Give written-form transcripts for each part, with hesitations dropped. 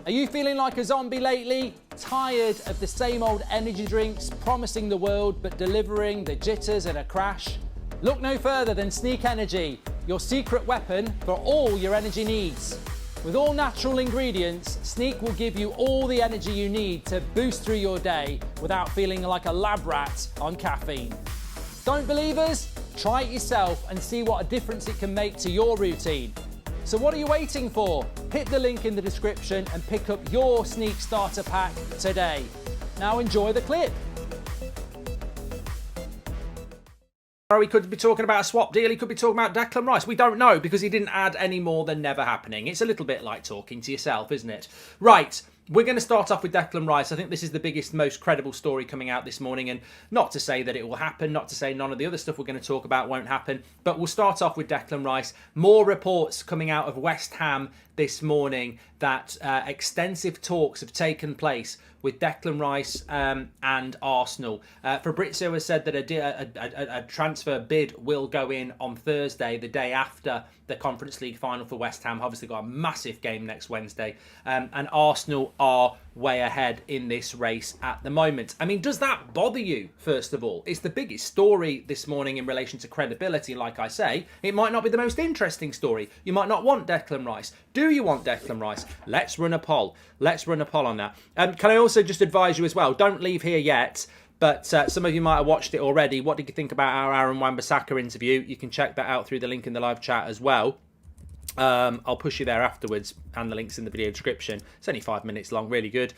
Are you feeling like a zombie lately? Tired of the same old energy drinks promising the world but delivering the jitters and a crash? Look no further than Sneak Energy, your secret weapon for all your energy needs. With all natural ingredients, Sneak will give you all the energy you need to boost through your day without feeling like a lab rat on caffeine. Don't believe us? Try it yourself and see what a difference it can make to your routine. So what are you waiting for? Hit the link in the description and pick up your Sneak Starter Pack today. Now enjoy the clip. He could be talking about a swap deal, he could be talking about Declan Rice. We don't know because he didn't add any more than never happening. It's a little bit like talking to yourself, isn't it? Right, we're going to start off with Declan Rice. I think this is the biggest, most credible story coming out this morning, and not to say that it will happen, not to say none of the other stuff we're going to talk about won't happen, but we'll start off with Declan Rice. More reports coming out of West Ham this morning that extensive talks have taken place with Declan Rice and Arsenal. Fabrizio has said that a transfer bid will go in on Thursday, the day after the Conference League final for West Ham. Obviously got a massive game next Wednesday. And Arsenal are way ahead in this race at the moment. I mean, does that bother you, first of all? It's the biggest story this morning in relation to credibility, like I say. It might not be the most interesting story. You might not want Declan Rice. Do you want Declan Rice? Let's run a poll. Let's run a poll on that. Can I also just advise you as well, don't leave here yet, but some of you might have watched it already. What did you think about our Aaron Wan-Bissaka interview? You can check that out through the link in the live chat as well. I'll push you there afterwards, and the link's in the video description. It's only 5 minutes long, really good.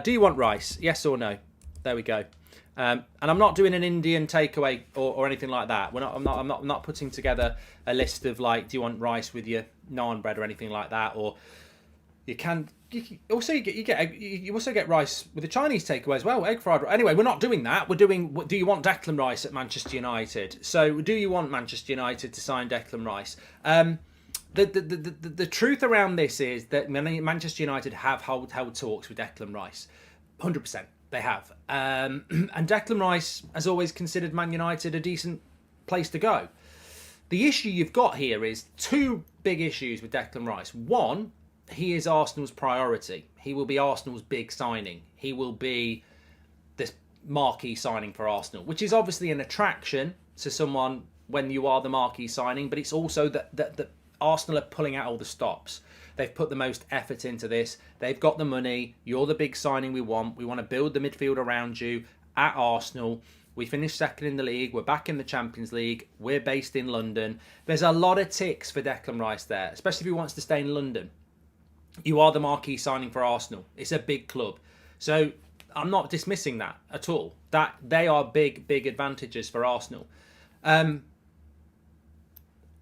Do you want Rice? Yes or no? There we go. And I'm not doing an Indian takeaway or anything like that. I'm not putting together a list of like, do you want rice with your naan bread or anything like that? Or you also get rice with a Chinese takeaway as well, egg fried. Anyway, we're not doing that. We're doing, do you want Declan Rice at Manchester United? So, do you want Manchester United to sign Declan Rice? The truth around this is that Manchester United have held talks with Declan Rice, 100%. They have, and Declan Rice has always considered Man United a decent place to go. The issue you've got here is two big issues with Declan Rice. One, he is Arsenal's priority. He will be Arsenal's big signing. He will be this marquee signing for Arsenal, which is obviously an attraction to someone when you are the marquee signing, but it's also that Arsenal are pulling out all the stops. They've put the most effort into this. They've got the money. You're the big signing we want. We want to build the midfield around you at Arsenal. We finished second in the league. We're back in the Champions League. We're based in London. There's a lot of ticks for Declan Rice there, especially if he wants to stay in London. You are the marquee signing for Arsenal. It's a big club. So I'm not dismissing that at all. That they are big advantages for Arsenal. On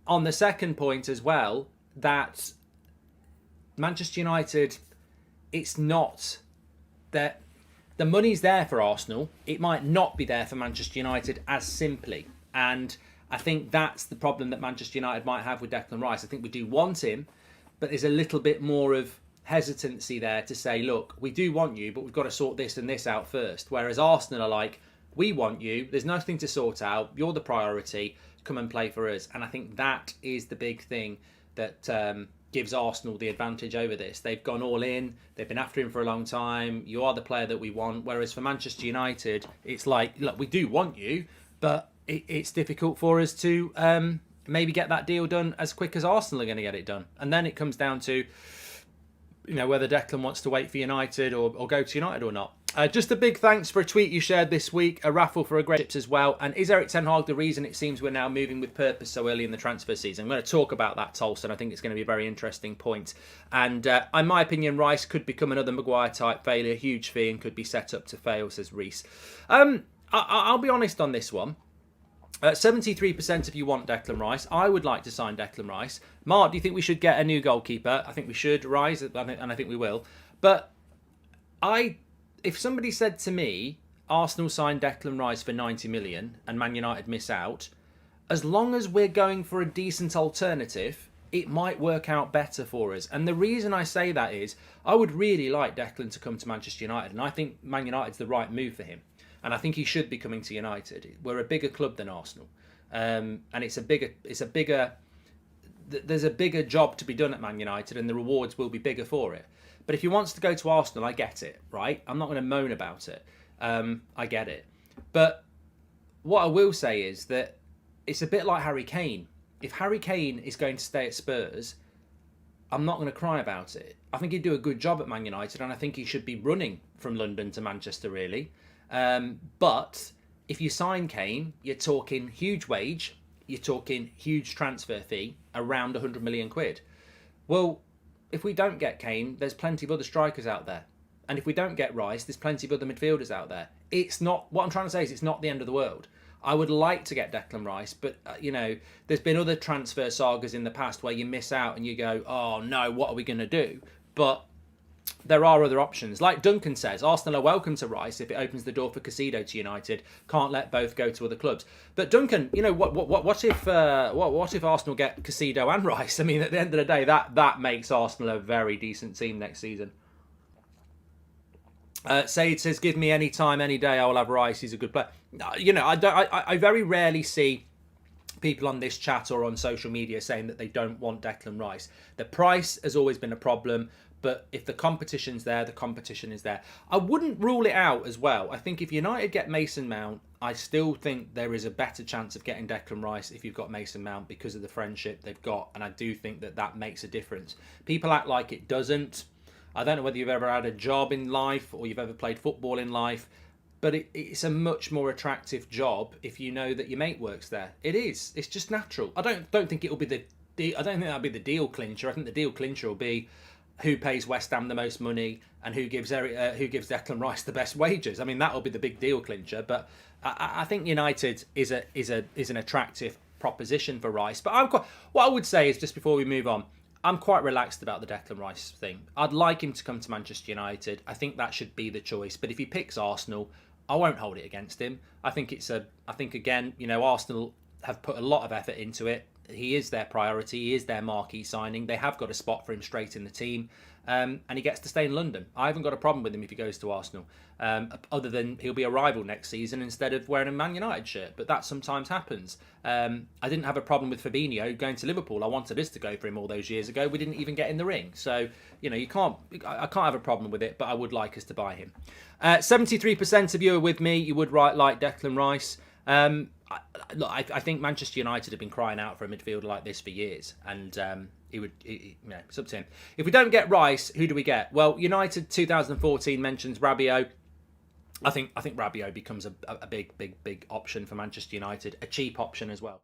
the second point as well, that Manchester United, it's not that the money's there for Arsenal. It might not be there for Manchester United as simply. And I think that's the problem that Manchester United might have with Declan Rice. I think we do want him, but there's a little bit more of hesitancy there to say, look, we do want you, but we've got to sort this and this out first. Whereas Arsenal are like, we want you. There's nothing to sort out. You're the priority. Come and play for us. And I think that is the big thing that gives Arsenal the advantage over this. They've gone all in. They've been after him for a long time. You are the player that we want. Whereas for Manchester United, it's like, look, we do want you, but it's difficult for us to maybe get that deal done as quick as Arsenal are going to get it done. And then it comes down to, whether Declan wants to wait for United or go to United or not. Just a big thanks for a tweet you shared this week, a raffle for a great chips as well. And is Erik ten Hag the reason it seems we're now moving with purpose so early in the transfer season? I'm going to talk about that, Tolson. I think it's going to be a very interesting point. And in my opinion, Rice could become another Maguire-type failure, huge fee, and could be set up to fail, says Reese. I'll be honest on this one. 73% of you want Declan Rice. I would like to sign Declan Rice. Mark, do you think we should get a new goalkeeper? I think we should, Rice, and I think we will. But if somebody said to me, Arsenal signed Declan Rice for 90 million and Man United miss out, as long as we're going for a decent alternative, it might work out better for us. And the reason I say that is, I would really like Declan to come to Manchester United, and I think Man United's the right move for him. And I think he should be coming to United. We're a bigger club than Arsenal, and there's a bigger job to be done at Man United, and the rewards will be bigger for it. But if he wants to go to Arsenal, I get it, right? I'm not going to moan about it. I get it. But what I will say is that it's a bit like Harry Kane. If Harry Kane is going to stay at Spurs, I'm not going to cry about it. I think he'd do a good job at Man United, and I think he should be running from London to Manchester, really. But if you sign Kane, you're talking huge wage, you're talking huge transfer fee, around 100 million quid. Well, if we don't get Kane, there's plenty of other strikers out there. And if we don't get Rice, there's plenty of other midfielders out there. It's not, what I'm trying to say is it's not the end of the world. I would like to get Declan Rice, but, there's been other transfer sagas in the past where you miss out and you go, oh no, what are we going to do? But there are other options. Like Duncan says, Arsenal are welcome to Rice if it opens the door for Caicedo to United. Can't let both go to other clubs. But Duncan, what if Arsenal get Caicedo and Rice? I mean, at the end of the day, that makes Arsenal a very decent team next season. Said says, give me any time, any day, I will have Rice. He's a good player. I very rarely see people on this chat or on social media saying that they don't want Declan Rice. The price has always been a problem, but if the competition's there, the competition is there. I wouldn't rule it out as well. I think if United get Mason Mount, I still think there is a better chance of getting Declan Rice if you've got Mason Mount because of the friendship they've got, and I do think that makes a difference. People act like it doesn't. I don't know whether you've ever had a job in life or you've ever played football in life, but it's a much more attractive job if you know that your mate works there. It is. It's just natural. I don't think it'll be I don't think that'll be the deal clincher. I think the deal clincher will be who pays West Ham the most money and who gives Declan Rice the best wages. I mean, that'll be the big deal clincher. But I think United is an attractive proposition for Rice. But what I would say is, just before we move on, I'm quite relaxed about the Declan Rice thing. I'd like him to come to Manchester United. I think that should be the choice. But if he picks Arsenal, I won't hold it against him. I think again, Arsenal have put a lot of effort into it. He is their priority. He is their marquee signing. They have got a spot for him straight in the team. And he gets to stay in London. I haven't got a problem with him if he goes to Arsenal. Other than he'll be a rival next season instead of wearing a Man United shirt. But that sometimes happens. I didn't have a problem with Fabinho going to Liverpool. I wanted us to go for him all those years ago. We didn't even get in the ring. So, I can't have a problem with it, but I would like us to buy him. 73% of you are with me. You would like Declan Rice. I think Manchester United have been crying out for a midfielder like this for years, and it's up to him. If we don't get Rice, who do we get? Well, United 2014 mentions Rabiot. I think Rabiot becomes a big option for Manchester United, a cheap option as well.